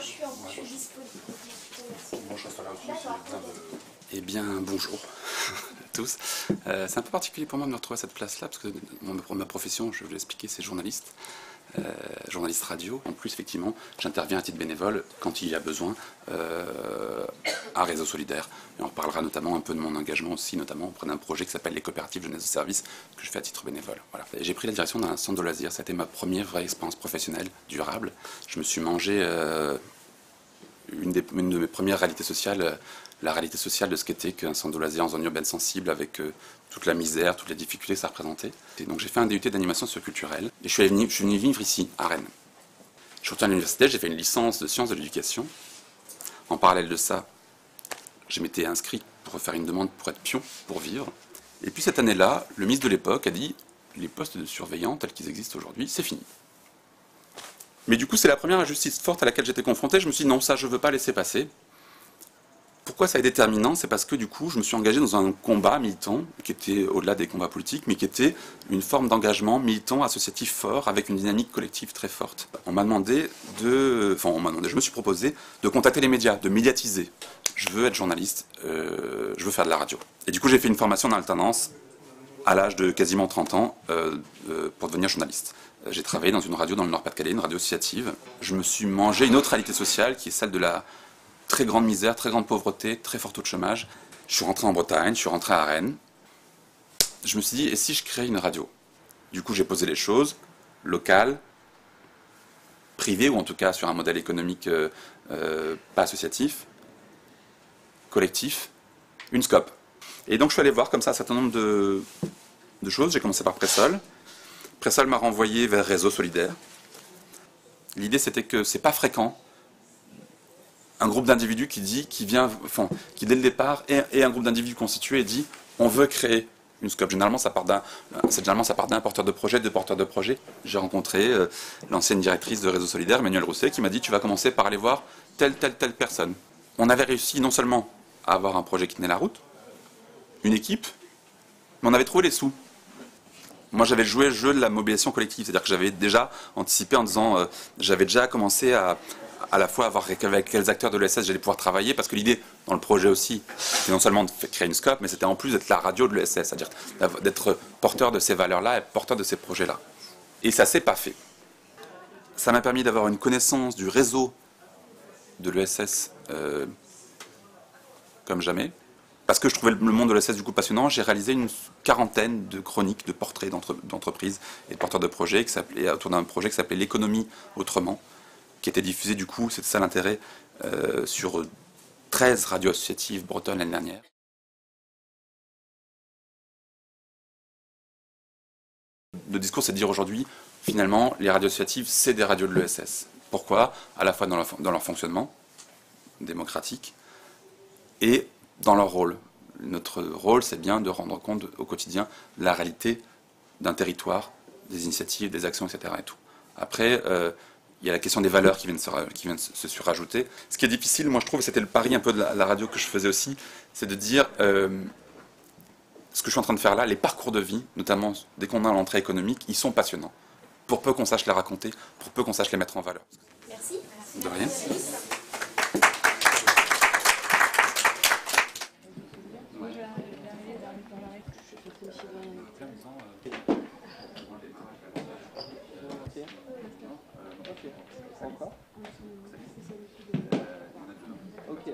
je suis disponible. Bon, je reste là aussi. Eh bien, bonjour à tous. C'est un peu particulier pour moi de me retrouver à cette place-là, parce que ma profession, je vais vous l'expliquer, c'est journaliste. Journaliste radio. En plus, effectivement, j'interviens à titre bénévole quand il y a besoin à Réseau Solidaire. Et on reparlera notamment un peu de mon engagement aussi, notamment auprès d'un projet qui s'appelle les coopératives jeunesse de service, que je fais à titre bénévole. Voilà. J'ai pris la direction d'un centre de loisirs. C'était ma première vraie expérience professionnelle durable. Je me suis mangé une de mes premières réalités sociales, la réalité sociale de ce qu'était qu'un centre de loisirs en zone urbaine sensible avec toute la misère, toutes les difficultés que ça représentait. Et donc j'ai fait un DUT d'animation socioculturelle et je suis venu vivre ici, à Rennes. Je suis retourné à l'université, j'ai fait une licence de sciences de l'éducation. En parallèle de ça, je m'étais inscrit pour faire une demande pour être pion, pour vivre. Et puis cette année-là, le ministre de l'époque a dit les postes de surveillants tels qu'ils existent aujourd'hui, c'est fini. Mais du coup, c'est la première injustice forte à laquelle j'étais confronté. Je me suis dit non, ça je ne veux pas laisser passer. Pourquoi ça est déterminant? C'est parce que du coup, je me suis engagé dans un combat militant, qui était au-delà des combats politiques, mais qui était une forme d'engagement militant, associatif fort, avec une dynamique collective très forte. On m'a demandé je me suis proposé de contacter les médias, de médiatiser. Je veux être journaliste, je veux faire de la radio. Et du coup, j'ai fait une formation en alternance à l'âge de quasiment 30 ans pour devenir journaliste. J'ai travaillé dans une radio dans le Nord-Pas-de-Calais, une radio associative. Je me suis mangé une autre réalité sociale qui est celle de la très grande misère, très grande pauvreté, très fort taux de chômage. Je suis rentré en Bretagne, je suis rentré à Rennes. Je me suis dit, et si je créais une radio? Du coup, j'ai posé les choses, locales, privées, ou en tout cas sur un modèle économique pas associatif, collectif, une scope. Et donc je suis allé voir comme ça un certain nombre de choses. J'ai commencé par Pressol. Pressol m'a renvoyé vers Réseau Solidaire. L'idée c'était que c'est pas fréquent un groupe d'individus qui dès le départ est un groupe d'individus constitué et dit on veut créer une scope. Généralement ça part d'un porteur de projet, deux porteurs de projet. J'ai rencontré l'ancienne directrice de Réseau Solidaire, Emmanuelle Rousset, qui m'a dit tu vas commencer par aller voir telle personne. On avait réussi non seulement à avoir un projet qui tenait la route, une équipe, mais on avait trouvé les sous. Moi, j'avais joué le jeu de la mobilisation collective, c'est-à-dire que j'avais déjà anticipé en disant, j'avais déjà commencé à la fois à voir avec quels acteurs de l'ESS j'allais pouvoir travailler, parce que l'idée dans le projet aussi, c'était non seulement de créer une scope, mais c'était en plus d'être la radio de l'ESS, c'est-à-dire d'être porteur de ces valeurs-là et porteur de ces projets-là. Et ça s'est pas fait. Ça m'a permis d'avoir une connaissance du réseau de l'ESS comme jamais. Parce que je trouvais le monde de l'ESS du coup passionnant, j'ai réalisé une quarantaine de chroniques, de portraits d'entreprises et de porteurs de projets autour d'un projet qui s'appelait L'économie autrement, qui était diffusé du coup, c'était ça l'intérêt, sur 13 radios associatives bretonnes l'année dernière. Le discours, c'est de dire aujourd'hui, finalement, les radios associatives, c'est des radios de l'ESS. Pourquoi? À la fois dans leur fonctionnement démocratique et dans leur rôle. Notre rôle, c'est bien de rendre compte au quotidien de la réalité d'un territoire, des initiatives, des actions, etc. Et tout. Après, il y a la question des valeurs qui viennent se surajouter. Ce qui est difficile, moi je trouve, c'était le pari un peu de la radio que je faisais aussi, c'est de dire, ce que je suis en train de faire là, les parcours de vie, notamment dès qu'on a l'entrée économique, ils sont passionnants. Pour peu qu'on sache les raconter, pour peu qu'on sache les mettre en valeur. Merci. De rien. Ok,